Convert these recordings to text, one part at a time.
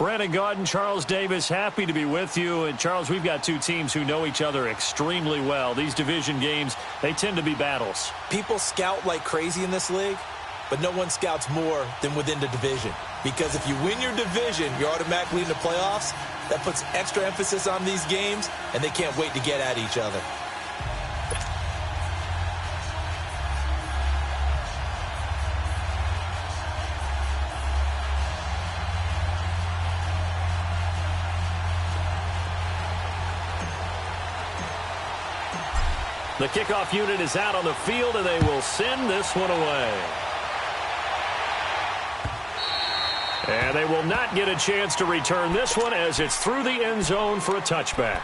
Brandon Gaudin, Charles Davis, happy to be with you. And, Charles, we've got two teams who know each other extremely well. These division games, they tend to be battles. People scout like crazy in this league, but no one scouts more than within the division. Because if you win your division, you're automatically in the playoffs. That puts extra emphasis on these games, and they can't wait to get at each other. The kickoff unit is out on the field, and they will send this one away. And they will not get a chance to return this one as it's through the end zone for a touchback.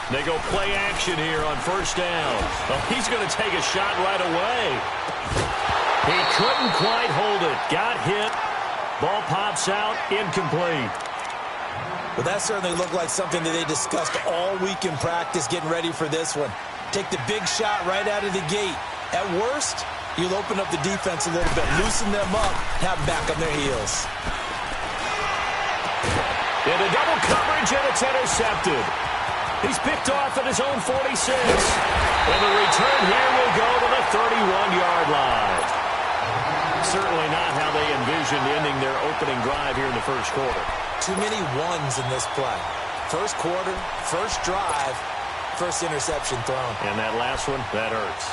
They go play action here on first down. Well, he's going to take a shot right away. He couldn't quite hold it. Got hit. Ball pops out. Incomplete. Well, that certainly looked like something that they discussed all week in practice getting ready for this one. Take the big shot right out of the gate. At worst, you'll open up the defense a little bit, loosen them up, have them back on their heels. Into double coverage, and it's intercepted. He's picked off at his own 46. And the return here will go to the 31-yard line. Certainly not how they envisioned ending their opening drive here in the first quarter. Too many ones in this play. First quarter, first drive, first interception thrown. And that last one, that hurts.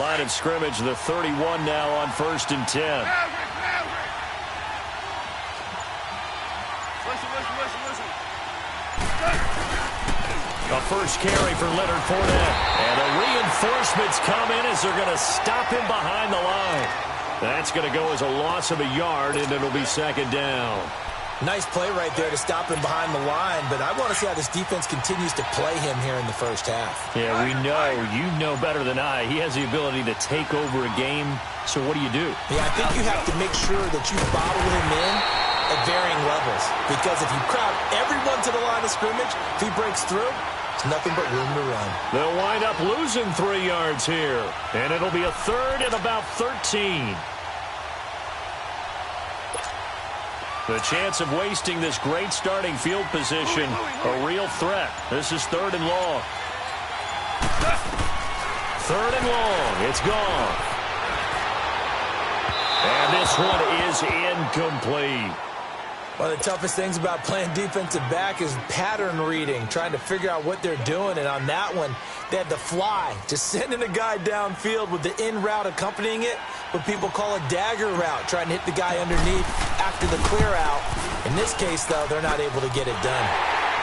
Line of scrimmage, the 31 now on 1st and 10. Listen. A first carry for Leonard Fournette. And the reinforcements come in as they're going to stop him behind the line. That's going to go as a loss of a yard, and it'll be second down. Nice play right there to stop him behind the line, but I want to see how this defense continues to play him here in the first half. Yeah, we know. You know better than I. He has the ability to take over a game, so what do you do? Yeah, I think you have to make sure that you bottle him in at varying levels, because if you crowd everyone to the line of scrimmage, if he breaks through, it's nothing but room to run. They'll wind up losing 3 yards here, and it'll be a third and about 13. The chance of wasting this great starting field position, a real threat. This is 3rd and long. 3rd and long. It's gone. And this one is incomplete. One of the toughest things about playing defensive back is pattern reading, trying to figure out what they're doing. And on that one, they had to fly, just sending a guy downfield with the in route accompanying it, what people call a dagger route, trying to hit the guy underneath after the clear out. In this case, though, they're not able to get it done.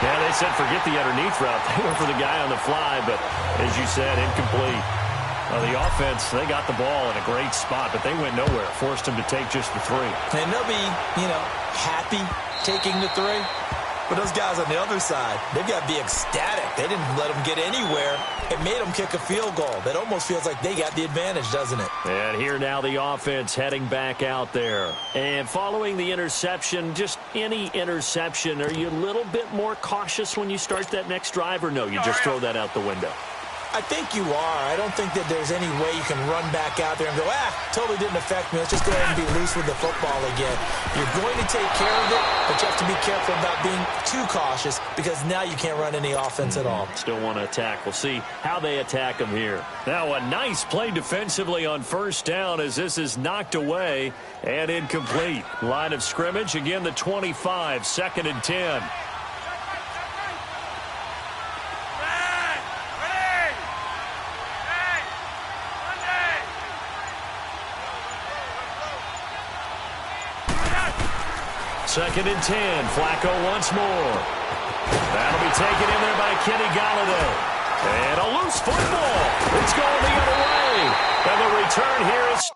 Yeah, they said forget the underneath route. They went for the guy on the fly, but as you said, incomplete. The offense, they got the ball in a great spot, but they went nowhere. Forced them to take just the 3. And they'll be, happy taking the 3. But those guys on the other side, they've got to be ecstatic. They didn't let them get anywhere. It made them kick a field goal. That almost feels like they got the advantage, doesn't it? And here now the offense heading back out there. And following the interception, just any interception, are you a little bit more cautious when you start that next drive, or no, you just throw that out the window? I think you are. I don't think that there's any way you can run back out there and go, totally didn't affect me. Let's just go ahead and be loose with the football again. You're going to take care of it, but you have to be careful about being too cautious because now you can't run any offense at all. Still want to attack. We'll see how they attack them here. Now a nice play defensively on first down as this is knocked away and incomplete. Line of scrimmage, again the 25, 2nd and 10. Second and 10. Flacco once more. That'll be taken in there by Kenny Golladay. And a loose football. It's going the other way. And the return here is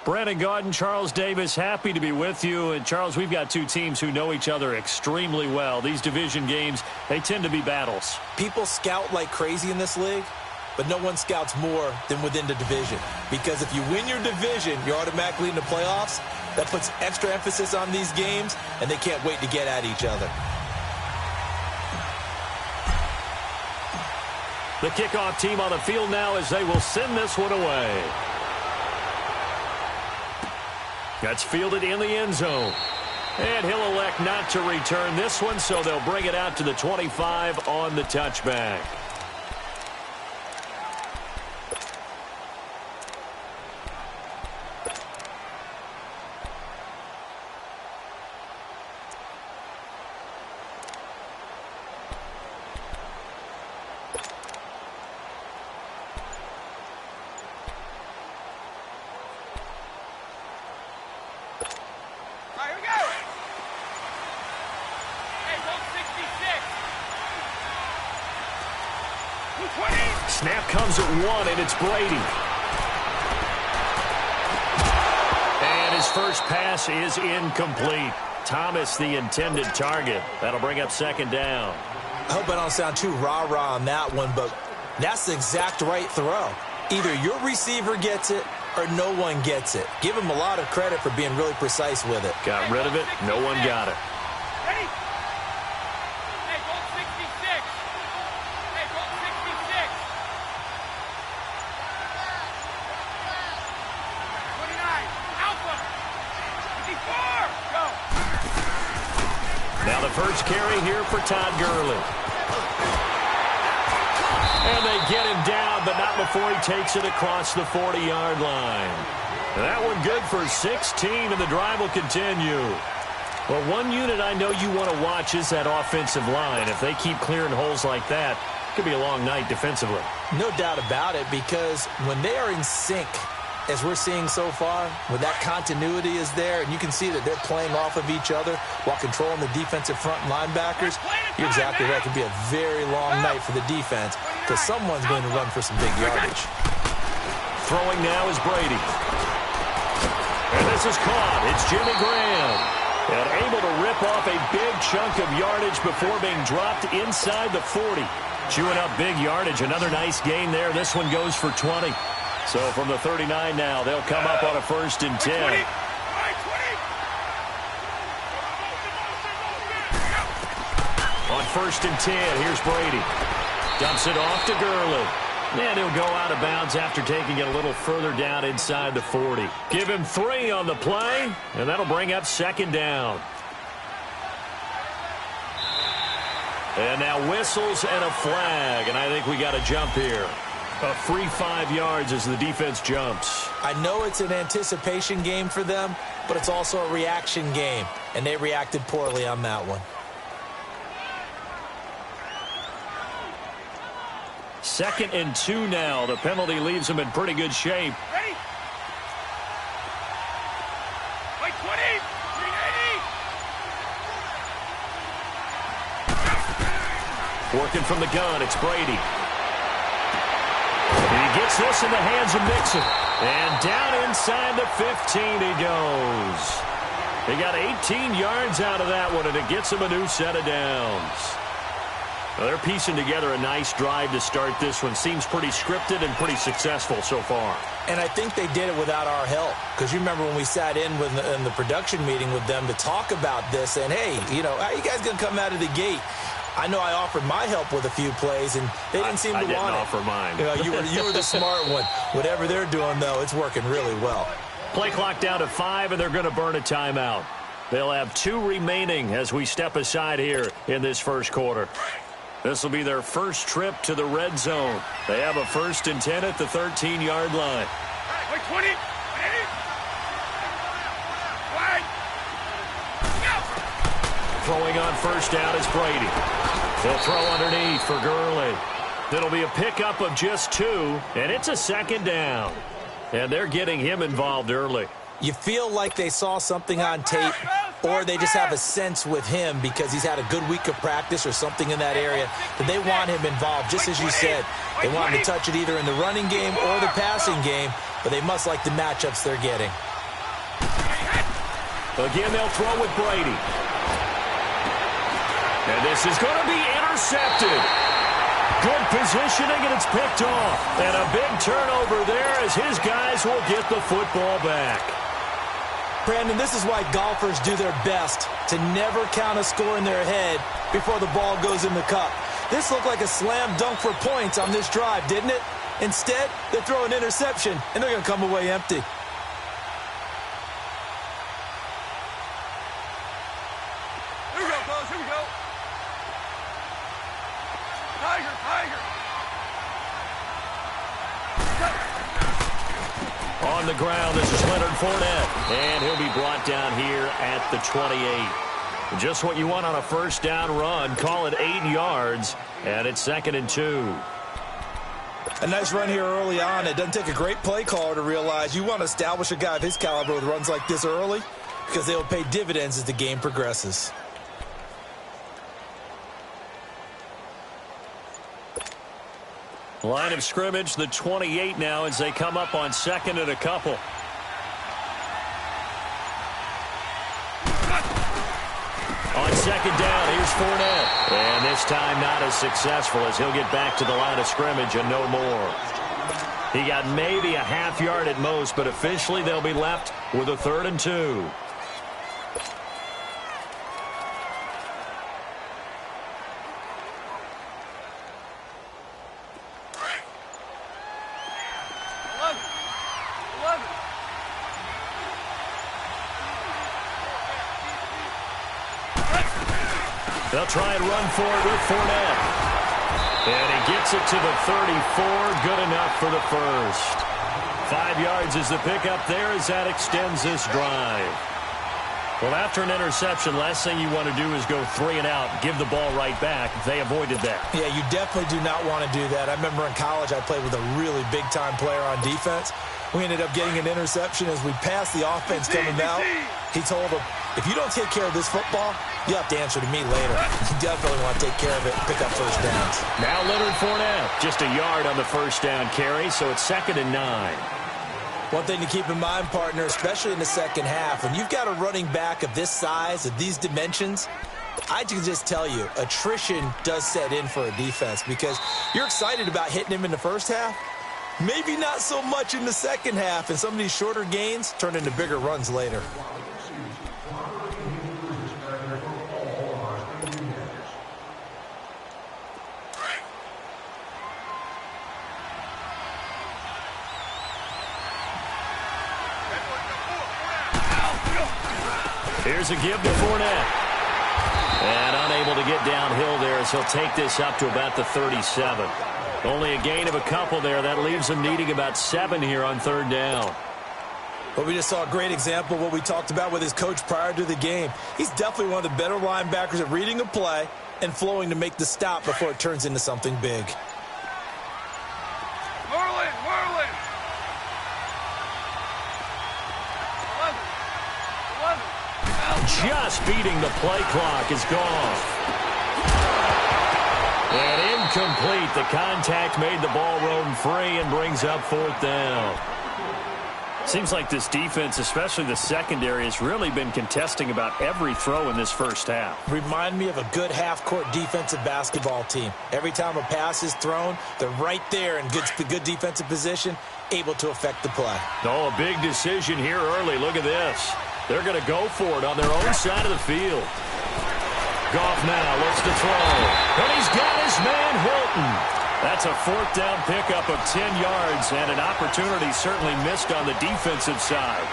Brandon Gaudin, Charles Davis, happy to be with you. And, Charles, we've got two teams who know each other extremely well. These division games, they tend to be battles. People scout like crazy in this league, but no one scouts more than within the division. Because if you win your division, you're automatically in the playoffs. That puts extra emphasis on these games, and they can't wait to get at each other. The kickoff team on the field now as they will send this one away. That's fielded in the end zone. And he'll elect not to return this one, so they'll bring it out to the 25 on the touchback. Snap comes at one, and it's Brady. And his first pass is incomplete. Thomas, the intended target. That'll bring up second down. I hope I don't sound too rah-rah on that one, but that's the exact right throw. Either your receiver gets it or no one gets it. Give him a lot of credit for being really precise with it. Got rid of it. No one got it. Ready? Hey, go 66. Hey, go 66. 29. Alpha. 54. Go. Now the first carry here for Todd Gurley. And they get him down, but not before he takes it across the 40-yard line. That one good for 16, and the drive will continue. Well, one unit I know you want to watch is that offensive line. If they keep clearing holes like that, it could be a long night defensively. No doubt about it, because when they are in sync, as we're seeing so far, when that continuity is there, and you can see that they're playing off of each other while controlling the defensive front linebackers, you're exactly right. It could be a very long night for the defense because someone's going to run for some big yardage. Throwing now is Brady. And this is caught. It's Jimmy Graham. And able to rip off a big chunk of yardage before being dropped inside the 40. Chewing up big yardage. Another nice gain there. This one goes for 20. So from the 39 now, they'll come up on a 1st and 10. On 1st and 10, here's Brady. Dumps it off to Gurley. And he'll go out of bounds after taking it a little further down inside the 40. Give him 3 on the play, and that'll bring up 2nd down. And now whistles and a flag, and I think we got a jump here. A free 5 yards as the defense jumps. I know it's an anticipation game for them, but it's also a reaction game, and they reacted poorly on that one. 2nd and 2 now. The penalty leaves them in pretty good shape. Ready? Like 20. 380. Working from the gun, it's Brady. He gets this in the hands of Mixon. And down inside the 15 he goes. He got 18 yards out of that one, and it gets him a new set of downs. Well, they're piecing together a nice drive to start this one. Seems pretty scripted and pretty successful so far. And I think they did it without our help. Because you remember when we sat in the production meeting with them to talk about this, and, hey, you know, how are you guys going to come out of the gate? I know I offered my help with a few plays, and they didn't seem to want it. I didn't offer mine. You know, you were the smart one. Whatever they're doing, though, it's working really well. Play clock down to 5, and they're going to burn a timeout. They'll have 2 remaining as we step aside here in this first quarter. This will be their first trip to the red zone. They have a 1st and 10 at the 13-yard line. Like 20. Throwing on first down is Brady. He'll throw underneath for Gurley. It'll be a pickup of just 2, and it's a 2nd down. And they're getting him involved early. You feel like they saw something on tape, or they just have a sense with him because he's had a good week of practice or something in that area that they want him involved. Just as you said, they want him to touch it either in the running game or the passing game, but they must like the matchups they're getting. Again, they'll throw with Brady. And this is going to be intercepted. Good positioning, and it's picked off. And a big turnover there as his guys will get the football back. Brandon, this is why golfers do their best to never count a score in their head before the ball goes in the cup. This looked like a slam dunk for points on this drive, didn't it? Instead, they throw an interception, and they're going to come away empty. Here we go, fellas. Here we go. Tiger, Tiger. On the ground, this is Leonard Fournette. And he'll be brought down here at the 28. Just what you want on a first down run. Call it 8 yards, and it's 2nd and 2. A nice run here early on. It doesn't take a great play caller to realize you want to establish a guy of his caliber with runs like this early because they'll pay dividends as the game progresses. Line of scrimmage, the 28 now as they come up on 2nd and a couple. On 2nd down, here's Fournette. And this time not as successful as he'll get back to the line of scrimmage and no more. He got maybe a half yard at most, but officially they'll be left with a 3rd and 2. They'll try and run for it with Fournette. And he gets it to the 34. Good enough for the first. 5 yards is the pickup there as that extends this drive. Well, after an interception, last thing you want to do is go 3 and out, give the ball right back. They avoided that. Yeah, you definitely do not want to do that. I remember in college I played with a really big-time player on defense. We ended up getting an interception as we passed the offense coming out. He told him, if you don't take care of this football, you have to answer to me later. You definitely want to take care of it and pick up first downs. Now Leonard Fournette, just a yard on the first down carry, so it's 2nd and 9. One thing to keep in mind, partner, especially in the second half, when you've got a running back of this size, of these dimensions, I can just tell you, attrition does set in for a defense because you're excited about hitting him in the first half. Maybe not so much in the second half, and some of these shorter gains turn into bigger runs later. Here's a give to Fournette. And unable to get downhill there as he'll take this up to about the 37. Only a gain of a couple there. That leaves him needing about 7 here on 3rd down. But we just saw a great example of what we talked about with his coach prior to the game. He's definitely one of the better linebackers at reading a play and flowing to make the stop before it turns into something big. Merlin! Just beating the play clock is gone. And incomplete. The contact made the ball roam free and brings up 4th down. Seems like this defense, especially the secondary, has really been contesting about every throw in this first half. Remind me of a good half-court defensive basketball team. Every time a pass is thrown, they're right there in good defensive position, able to affect the play. Oh, a big decision here early. Look at this. They're going to go for it on their own side of the field. Goff now looks to throw. And he's got his man Hilton. That's a 4th down pickup of 10 yards and an opportunity certainly missed on the defensive side.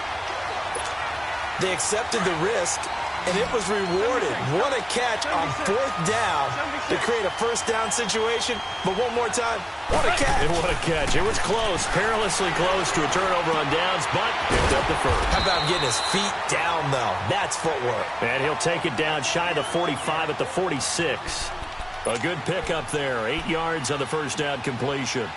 They accepted the risk, and it was rewarded. What a catch on 4th down to create a first down situation. But one more time, what a catch. And what a catch. It was close, perilously close to a turnover on downs, but picked up the first. How about getting his feet down, though? That's footwork. And he'll take it down shy of the 45 at the 46. A good pickup there. 8 yards on the first down completion.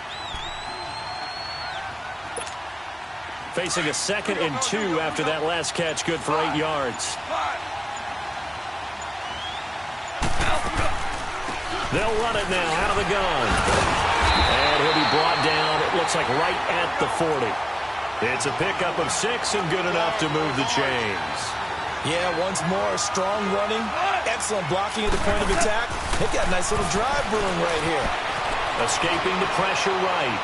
Facing a 2nd and 2 after that last catch. Good for 8 yards. They'll run it now out of the gun. And he'll be brought down, it looks like right at the 40. It's a pickup of 6 and good enough to move the chains. Yeah, once more, strong running, excellent blocking at the point of attack. They've got a nice little drive brewing right here. Escaping the pressure right.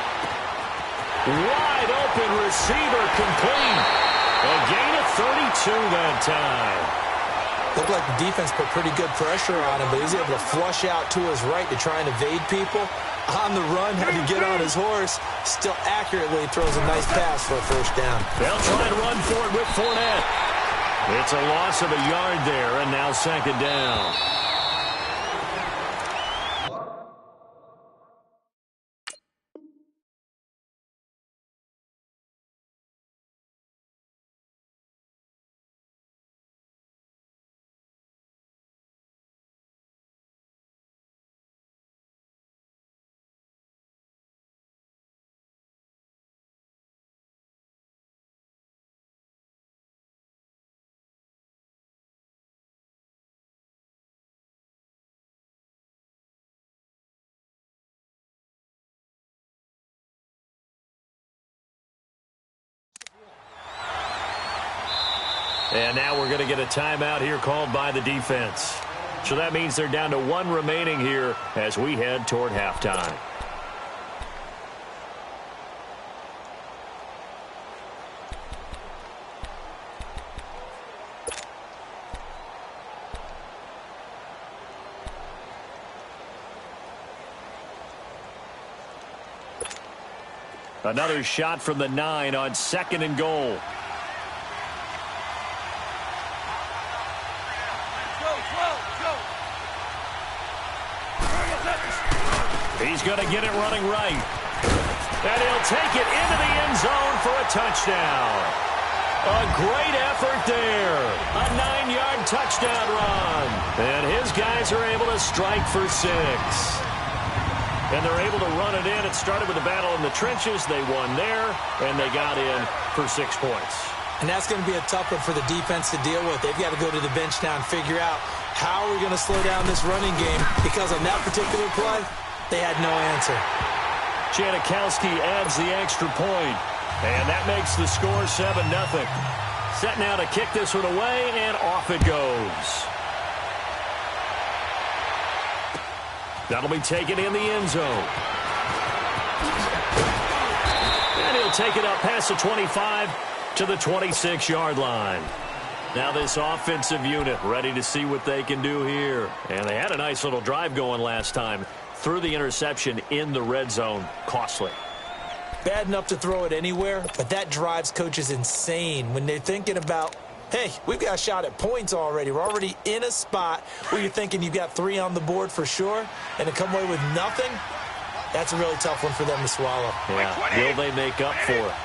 Wide open receiver complete. A gain of 32 that time. Looked like the defense put pretty good pressure on him, but he's able to flush out to his right to try and evade people. On the run, had to get on his horse. Still accurately throws a nice pass for a first down. They'll try and run for it with Fournette. It's a loss of a yard there, and now second down. And now we're going to get a timeout here called by the defense. So that means they're down to one remaining here as we head toward halftime. Another shot from the 9 on 2nd and goal. He's going to get it running right. And he'll take it into the end zone for a touchdown. A great effort there. A 9-yard touchdown run. And his guys are able to strike for 6. And they're able to run it in. It started with a battle in the trenches. They won there, and they got in for 6 points. And that's going to be a tough one for the defense to deal with. They've got to go to the bench now and figure out how we're going to slow down this running game, because on that particular play, they had no answer. Janikowski adds the extra point, and that makes the score 7-0. Set now to kick this one away, and off it goes. That'll be taken in the end zone. And he'll take it up past the 25 to the 26-yard line. Now this offensive unit ready to see what they can do here. And they had a nice little drive going last time. Threw the interception in the red zone. Costly. Bad enough to throw it anywhere, but that drives coaches insane when they're thinking about, hey, we've got a shot at points already. We're already in a spot where you're thinking you've got 3 on the board for sure, and to come away with nothing, that's a really tough one for them to swallow. Yeah, will they make up for it?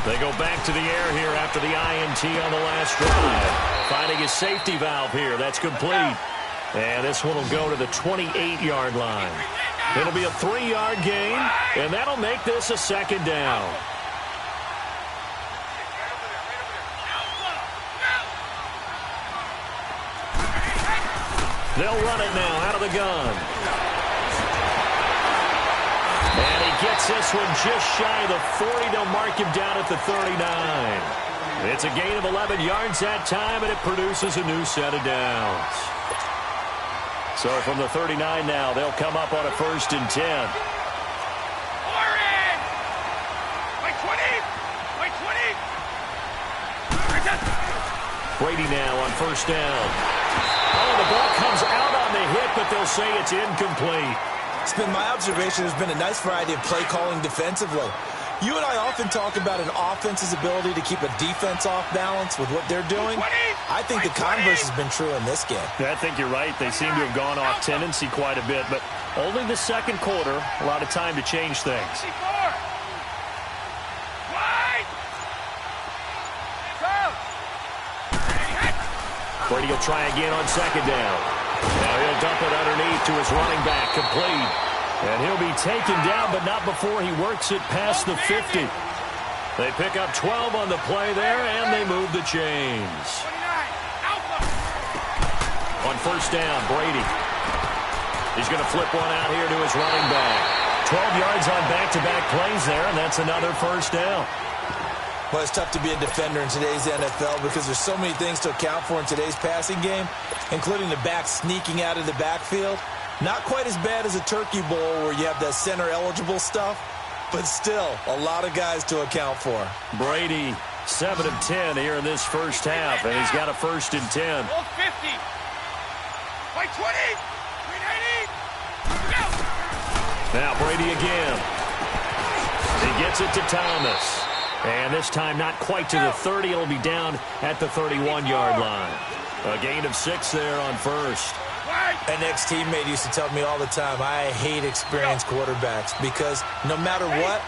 They go back to the air here after the INT on the last drive. Finding a safety valve here. That's complete. And this one will go to the 28-yard line. It'll be a 3-yard gain, and that'll make this a second down. They'll run it now out of the gun. And he gets this one just shy of the 40. They'll mark him down at the 39. It's a gain of 11 yards that time, and it produces a new set of downs. So from the 39 now, they'll come up on a 1st and 10. Brady now on 1st down. Oh, the ball comes out on the hit, but they'll say it's incomplete. It's been my observation there's been a nice variety of play calling defensively. You and I often talk about an offense's ability to keep a defense off balance with what they're doing. I think the converse has been true in this game. I think you're right. They seem to have gone off tendency quite a bit, but only the second quarter, a lot of time to change things. Brady will try again on 2nd down. Now he'll dump it underneath to his running back, complete. And he'll be taken down, but not before he works it past the 50. They pick up 12 on the play there, and they move the chains. On 1st down, Brady. He's going to flip one out here to his running back. 12 yards on back-to-back plays there, and that's another 1st down. Well, it's tough to be a defender in today's NFL because there's so many things to account for in today's passing game, including the back sneaking out of the backfield. Not quite as bad as a turkey bowl where you have that center-eligible stuff, but still a lot of guys to account for. Brady, 7 of 10 here in this first half, and he's got a 1st and 10. Hold 50. By 20. 380. Go. Now Brady again. He gets it to Thomas. And this time not quite to the 30. It'll be down at the 31-yard line. A gain of 6 there on 1st. An ex-teammate used to tell me all the time, I hate experienced quarterbacks because no matter what,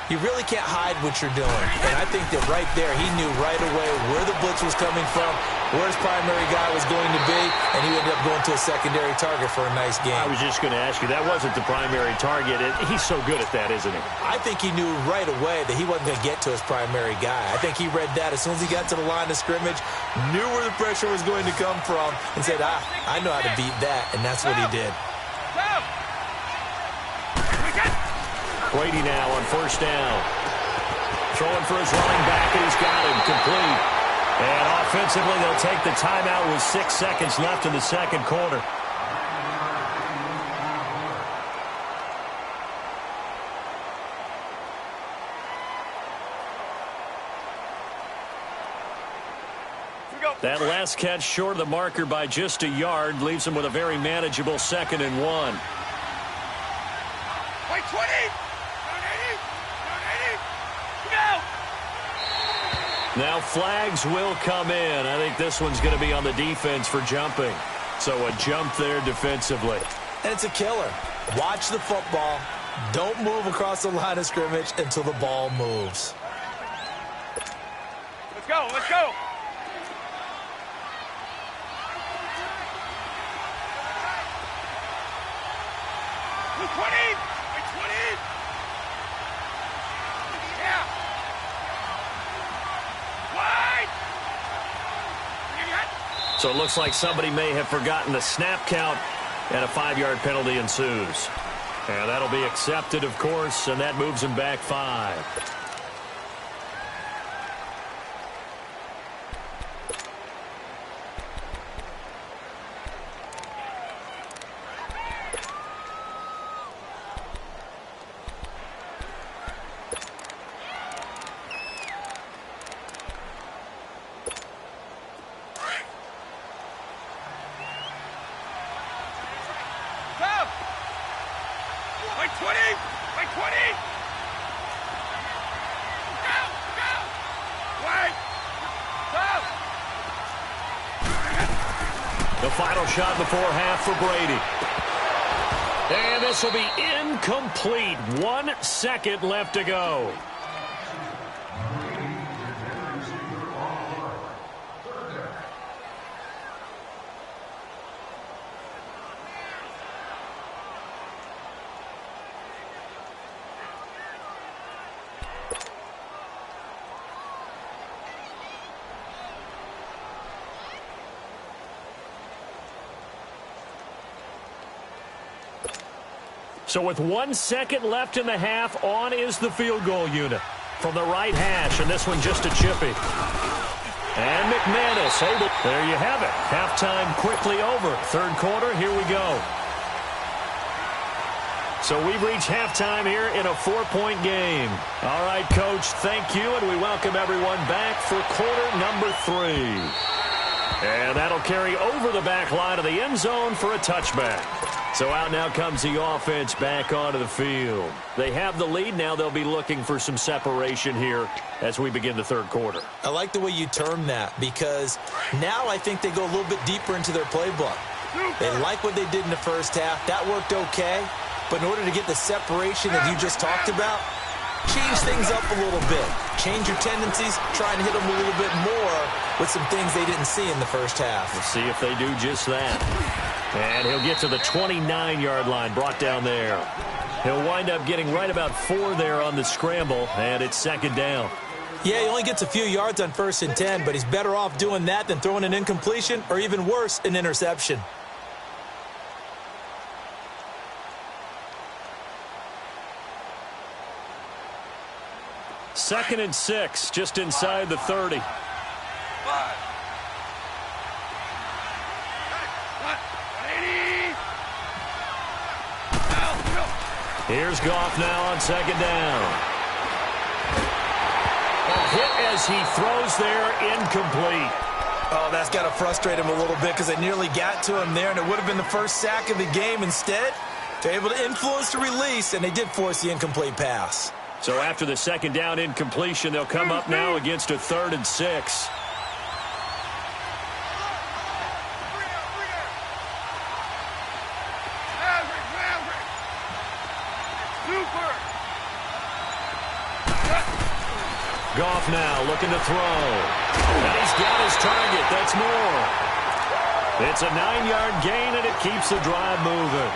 you really can't hide what you're doing. And I think that right there, he knew right away where the blitz was coming from, where his primary guy was going to be, and he ended up going to a secondary target for a nice game. I was just going to ask you, that wasn't the primary target. He's so good at that, isn't he? I think he knew right away that he wasn't going to get to his primary guy. I think he read that as soon as he got to the line of scrimmage, knew where the pressure was going to come from, and said, I know how to beat that, and that's what he did. Brady now on 1st down. Throwing for his running back, and he's got him complete. And offensively, they'll take the timeout with 6 seconds left in the second quarter. That last catch short of the marker by just a yard leaves him with a very manageable 2nd and 1. By 20. Now flags will come in. I think this one's going to be on the defense for jumping. So a jump there defensively. And it's a killer. Watch the football. Don't move across the line of scrimmage until the ball moves. Let's go. Let's go. By 20. By 20. Yeah. So it looks like somebody may have forgotten the snap count, and a 5-yard penalty ensues. And that'll be accepted, of course, and that moves him back 5. By 20. By 20. Go. Go. Wait. Go. The final shot before half for Brady. And this will be incomplete. 1 second left to go. So with 1 second left in the half, on is the field goal unit from the right hash, and this one just a chippy. And McManus able. There you have it. Halftime quickly over. Third quarter, here we go. So we've reached halftime here in a 4-point game. All right, Coach, thank you, and we welcome everyone back for quarter number 3. And that'll carry over the back line of the end zone for a touchback. So out now comes the offense back onto the field. They have the lead. Now they'll be looking for some separation here as we begin the third quarter. I like the way you term that because now I think they go a little bit deeper into their playbook. They like what they did in the first half. That worked okay. But in order to get the separation that you just talked about, change things up a little bit. Change your tendencies. Try and hit them a little bit more with some things they didn't see in the first half. Let's see if they do just that. And he'll get to the 29-yard line, brought down there. He'll wind up getting right about 4 there on the scramble, and it's second down. Yeah, he only gets a few yards on 1st and 10, but he's better off doing that than throwing an incompletion or even worse, an interception. 2nd and 6, just inside the 30. 5. Here's Goff now on 2nd down. A hit as he throws there, incomplete. Oh, that's got to frustrate him a little bit because they nearly got to him there, and it would have been the first sack of the game. Instead, they're able to influence the release, and they did force the incomplete pass. So after the 2nd down incompletion, they'll come up now against a 3rd and 6. Goff now looking to throw. And he's got his target. That's more. It's a 9-yard gain, and it keeps the drive moving.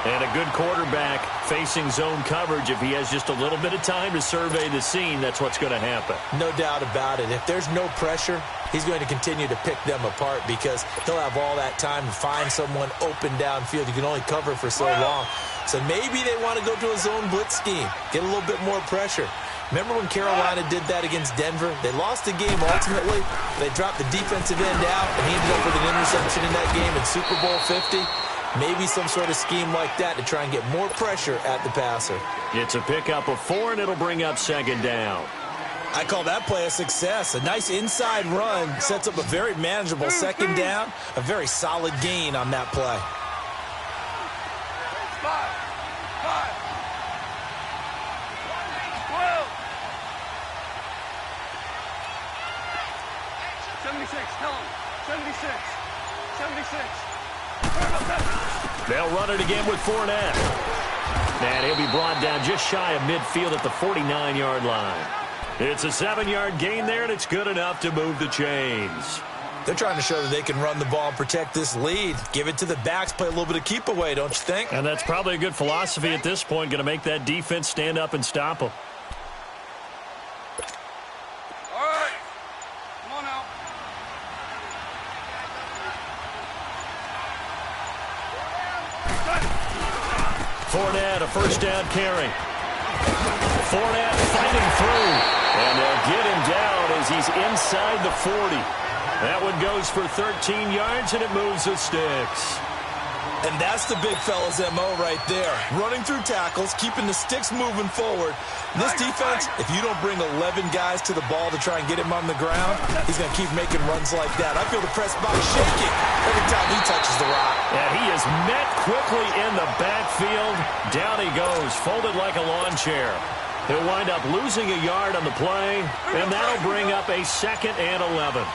And a good quarterback facing zone coverage. If he has just a little bit of time to survey the scene, that's what's going to happen. No doubt about it. If there's no pressure, he's going to continue to pick them apart because he'll have all that time to find someone open downfield. You can only cover for so long. So maybe they want to go to a zone blitz scheme, get a little bit more pressure. Remember when Carolina did that against Denver? They lost the game ultimately. They dropped the defensive end out, and he ended up with an interception in that game in Super Bowl 50. Maybe some sort of scheme like that to try and get more pressure at the passer. It's a pickup of 4, and it'll bring up 2nd down. I call that play a success. A nice inside run sets up a very manageable 2nd down. A very solid gain on that play. 76, tell him. 76. 76. They'll run it again with Fournette. And he'll be brought down just shy of midfield at the 49-yard line. It's a 7-yard gain there, and it's good enough to move the chains. They're trying to show that they can run the ball and protect this lead. Give it to the backs, play a little bit of keep away, don't you think? And that's probably a good philosophy at this point, going to make that defense stand up and stop them. All right. Come on now. Fournette, a 1st down carry. Fournette fighting through. And they'll get him down as he's inside the 40. That one goes for 13 yards, and it moves the sticks. And that's the big fella's M.O. right there. Running through tackles, keeping the sticks moving forward. This defense, if you don't bring 11 guys to the ball to try and get him on the ground, he's going to keep making runs like that. I feel the press box shaking every time he touches the rock. And he is met quickly in the backfield. Down he goes, folded like a lawn chair. He'll wind up losing a yard on the play, and that'll bring up a 2nd and 11.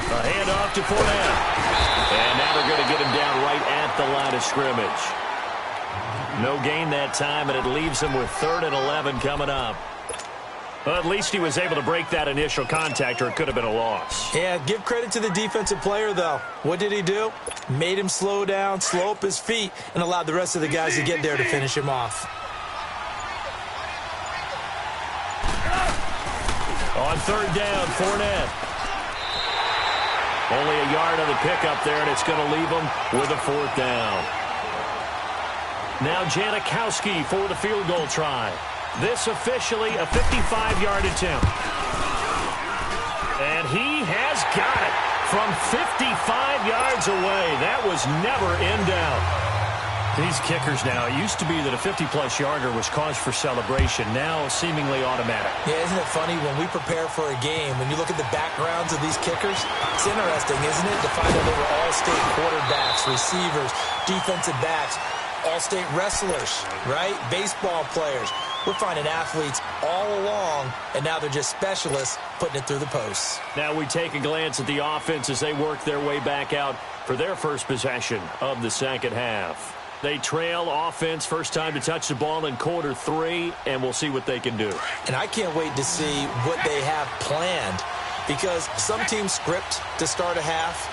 A handoff to Fournette. And now they're going to get him down right at the line of scrimmage. No gain that time, and it leaves him with 3rd and 11 coming up. Well, at least he was able to break that initial contact, or it could have been a loss. Yeah, give credit to the defensive player, though. What did he do? Made him slow down, slow up his feet, and allowed the rest of the guys to get there to finish him off. On 3rd down, Fournette. Only a yard on the pickup there, and it's going to leave him with a 4th down. Now Janikowski for the field goal try. This officially a 55-yard attempt. And he has got it from 55 yards away. That was never in doubt. These kickers now, it used to be that a 50-plus yarder was cause for celebration, now seemingly automatic. Yeah, isn't it funny when we prepare for a game, when you look at the backgrounds of these kickers, it's interesting, isn't it, to find out they were all-state quarterbacks, receivers, defensive backs, all-state wrestlers, right? Baseball players. We're finding athletes all along, and now they're just specialists putting it through the posts. Now we take a glance at the offense as they work their way back out for their first possession of the 2nd half. They trail offense, first time to touch the ball in quarter 3, and we'll see what they can do. And I can't wait to see what they have planned. because some teams script to start a half.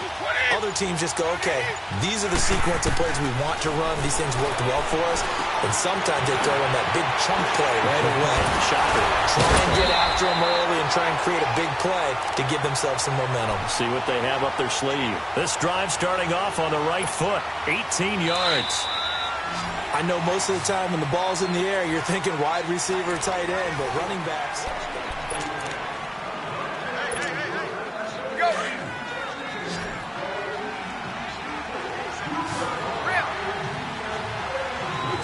Other teams just go, okay, these are the sequence of plays we want to run. These things worked well for us. And sometimes they throw in that big chunk play right away. Shocker. Try and get after them early and try and create a big play to give themselves some momentum. See what they have up their sleeve. This drive starting off on the right foot. 18 yards. I know most of the time when the ball's in the air, you're thinking wide receiver, tight end, but running backs. Go. Rip.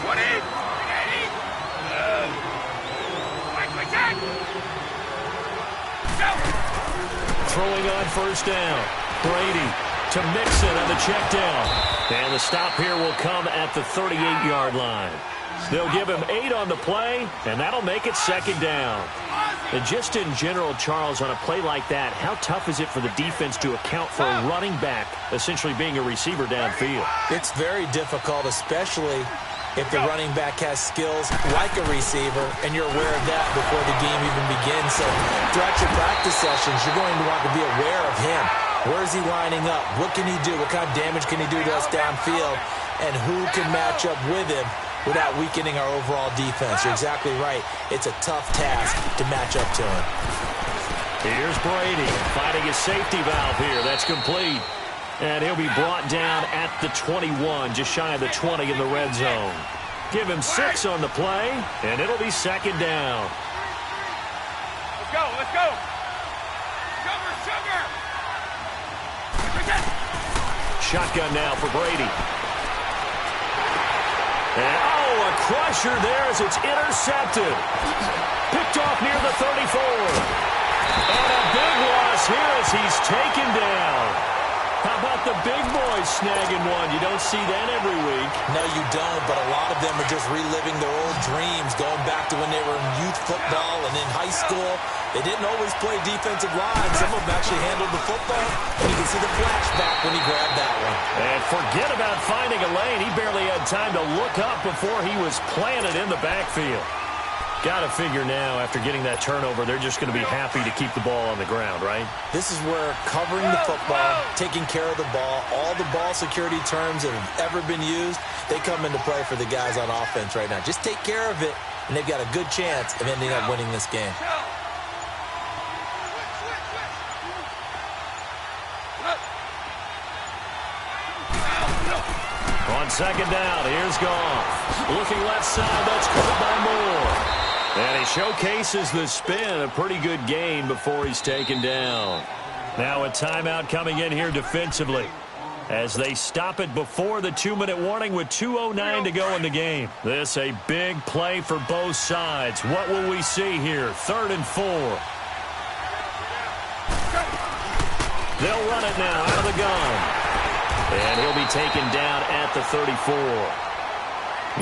20. Like that. Go. Throwing on first down. Brady to Mixon on the check down. And the stop here will come at the 38-yard line. They'll give him 8 on the play, and that'll make it second down. And just in general, Charles, on a play like that, how tough is it for the defense to account for a running back essentially being a receiver downfield? It's very difficult, especially if the running back has skills like a receiver, and you're aware of that before the game even begins. So throughout your practice sessions, you're going to want to be aware of him. Where is he lining up? What can he do? What kind of damage can he do to us downfield? And who can match up with him without weakening our overall defense? You're exactly right. It's a tough task to match up to him. Here's Brady finding his safety valve here. That's complete. And he'll be brought down at the 21, just shy of the 20 in the red zone. Give him 6 on the play, and it'll be second down. Let's go. Let's go. Sugar, sugar. Shotgun now for Brady. And, a crusher there as it's intercepted. Picked off near the 34. And a big loss here as he's taken down. How about the big boys snagging one? You don't see that every week. No, you don't, but a lot of them are just reliving their old dreams, going back to when they were in youth football and in high school. They didn't always play defensive line. Some of them actually handled the football, and you can see the flashback when he grabbed that one. And forget about finding a lane. He barely had time to look up before he was planted in the backfield. Got to figure now, after getting that turnover, they're just going to be happy to keep the ball on the ground, right? This is where covering the football, taking care of the ball, all the ball security terms that have ever been used, they come into play for the guys on offense right now. Just take care of it, and they've got a good chance of ending up winning this game. On second down, here's Goff. Looking left side, that's caught by Moore. And he showcases the spin, a pretty good gain before he's taken down. Now a timeout coming in here defensively as they stop it before the 2-minute warning with 2:09 to go in the game. This a big play for both sides. What will we see here? 3rd and 4. They'll run it now out of the gun. And he'll be taken down at the 34.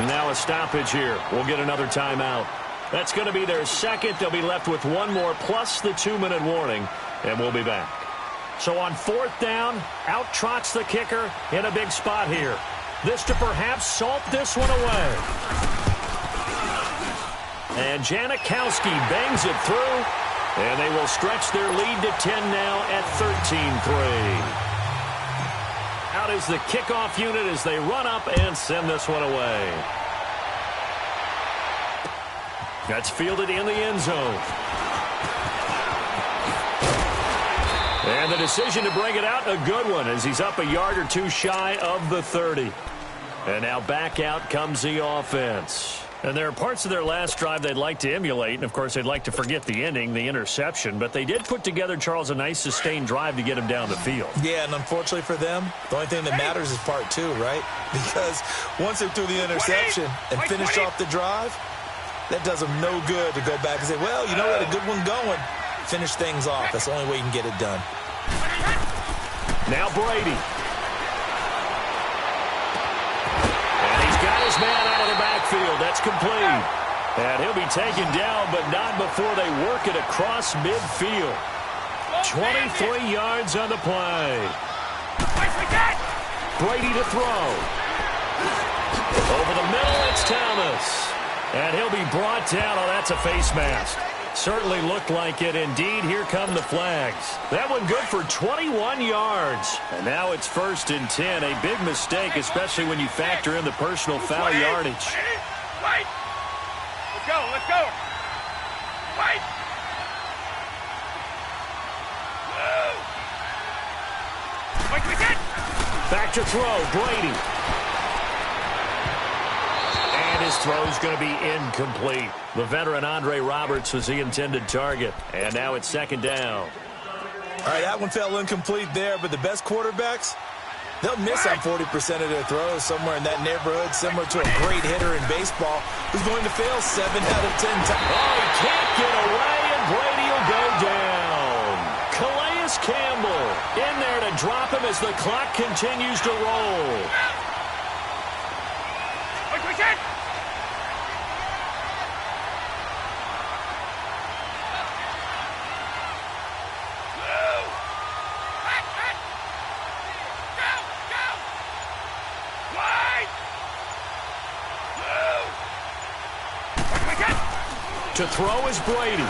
Now a stoppage here. We'll get another timeout. That's going to be their second. They'll be left with one more plus the 2-minute warning, and we'll be back. So on 4th down, out trots the kicker in a big spot here. This to perhaps salt this one away. And Janikowski bangs it through, and they will stretch their lead to 10 now at 13-3. Out is the kickoff unit as they run up and send this one away. That's fielded in the end zone. And the decision to bring it out, a good one, as he's up a yard or two shy of the 30. And now back out comes the offense. And there are parts of their last drive they'd like to emulate. And, of course, they'd like to forget the ending, the interception. But they did put together, Charles, a nice sustained drive to get him down the field. Yeah, and unfortunately for them, the only thing that matters is part 2, right? Because once they threw the interception and finished off the drive, that does them no good to go back and say, well, you know, we had a good one going. Finish things off. That's the only way you can get it done. Now Brady. And he's got his man out of the backfield. That's complete. And he'll be taken down, but not before they work it across midfield. 23 yards on the play. Brady to throw. Over the middle, it's Thomas. And he'll be brought down. Oh, that's a face mask. Certainly looked like it. Indeed, here come the flags. That one good for 21 yards. And now it's 1st and 10. A big mistake, especially when you factor in the personal foul yardage. Wait! Let's go, let's go! Wait! Move! Wait, Back to throw, Brady. And his throw's going to be incomplete. The veteran Andre Roberts was the intended target. And now it's 2nd down. All right, that one fell incomplete there, but the best quarterbacks, they'll miss on 40% of their throws somewhere in that neighborhood, similar to a great hitter in baseball who's going to fail 7 out of 10 times. Oh, he can't get away, and Brady will go down. Calais Campbell in there to drop him as the clock continues to roll. To throw is Brady.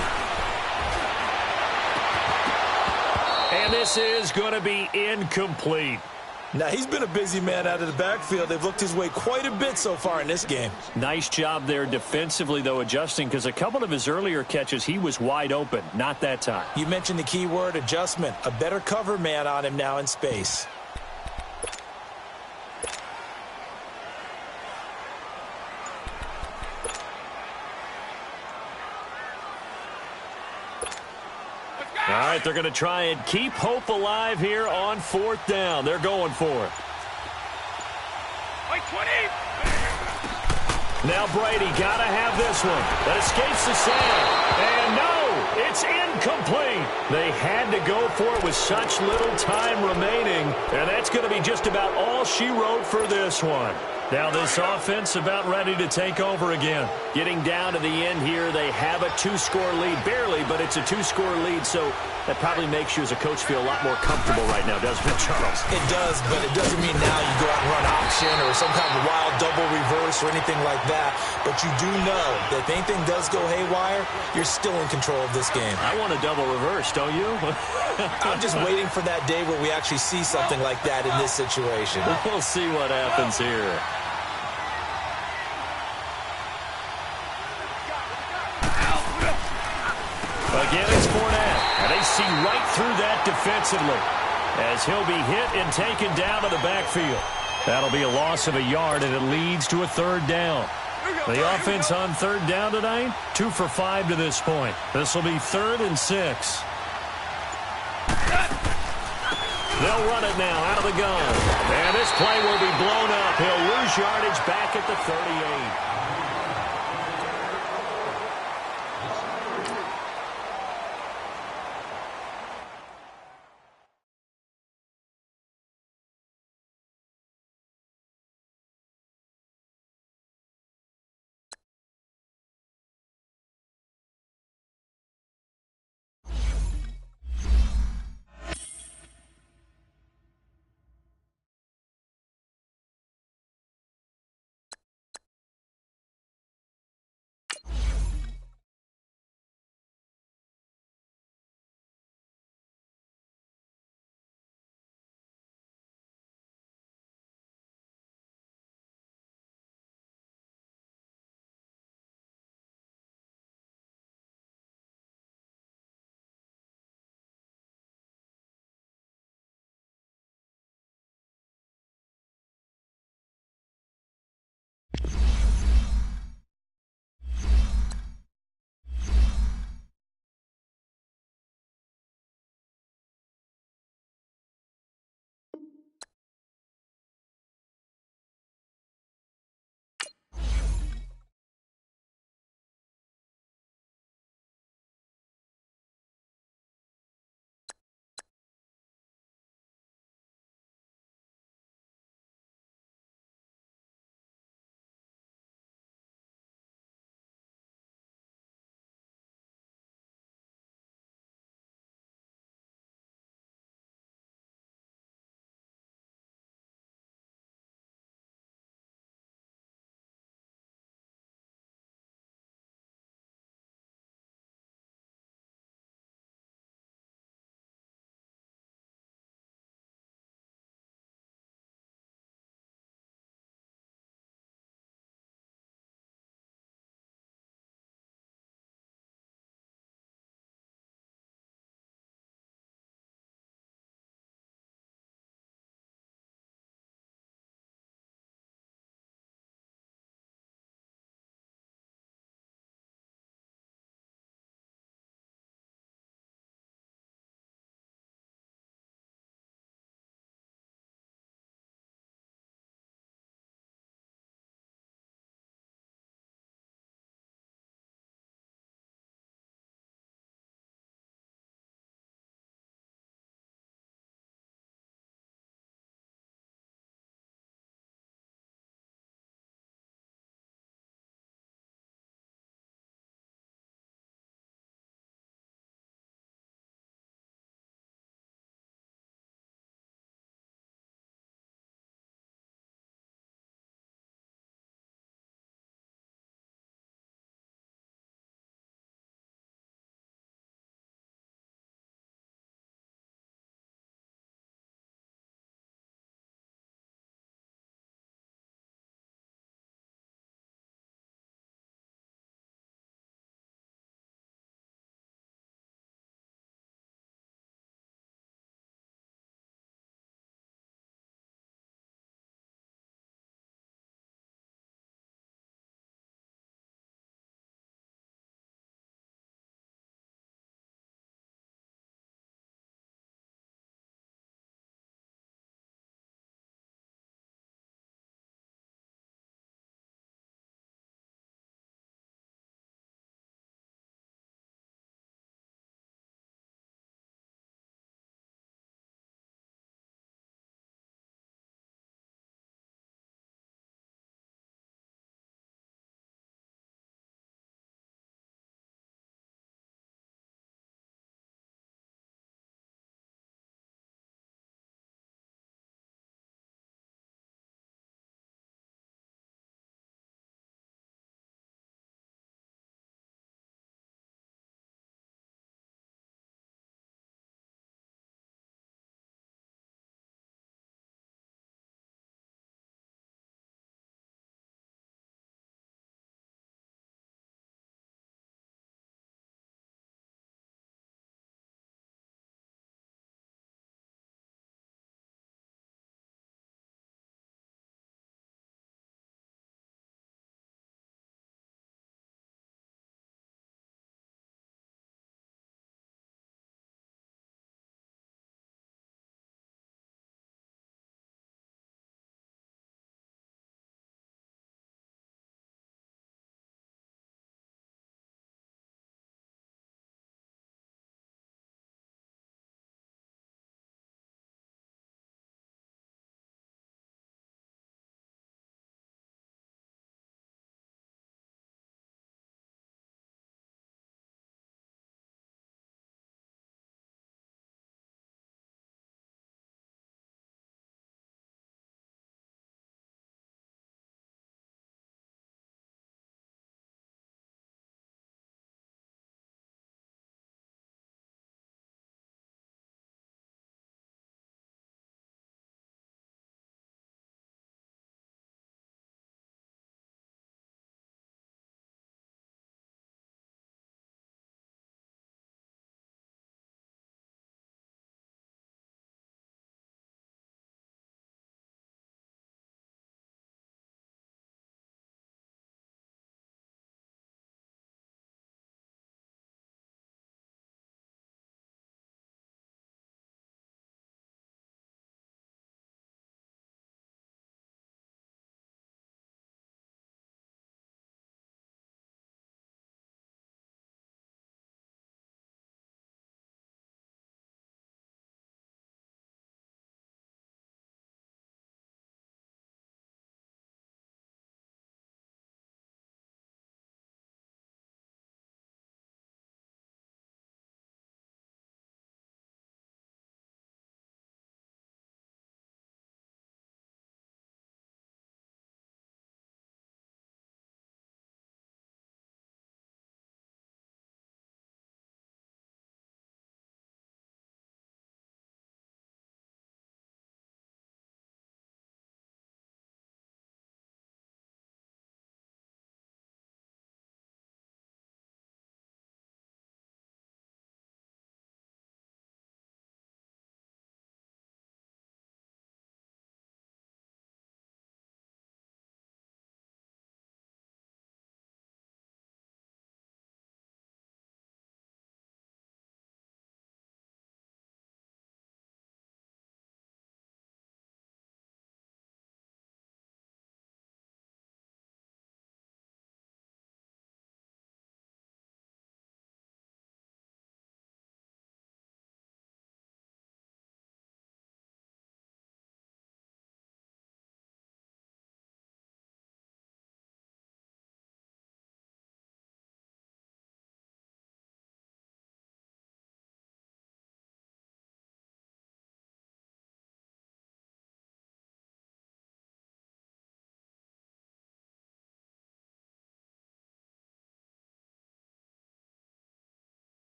And this is going to be incomplete. Now, he's been a busy man out of the backfield. They've looked his way quite a bit so far in this game. Nice job there defensively, though, adjusting, because a couple of his earlier catches, he was wide open. Not that time. You mentioned the key word, adjustment. A better cover man on him now in space. All right, they're going to try and keep hope alive here on 4th down. They're going for it. Wait, 20! Now Brady got to have this one. That escapes the sand. And no, it's incomplete. They had to go for it with such little time remaining. And that's going to be just about all she wrote for this one. Now this offense about ready to take over again. Getting down to the end here, they have a 2-score lead. Barely, but it's a 2-score lead, so that probably makes you as a coach feel a lot more comfortable right now, doesn't it, Charles? It does, but it doesn't mean now you go out and run option or some kind of wild double reverse or anything like that. But you do know that if anything does go haywire, you're still in control of this game. I want a double reverse, don't you? I'm just waiting for that day where we actually see something like that in this situation. We'll see what happens here. Again, it's Fournette, and they see right through that defensively as he'll be hit and taken down to the backfield. That'll be a loss of a yard, and it leads to a 3rd down. The offense on 3rd down tonight, 2 for 5 to this point. This will be 3rd and 6. They'll run it now out of the gun. And this play will be blown up. He'll lose yardage back at the 38.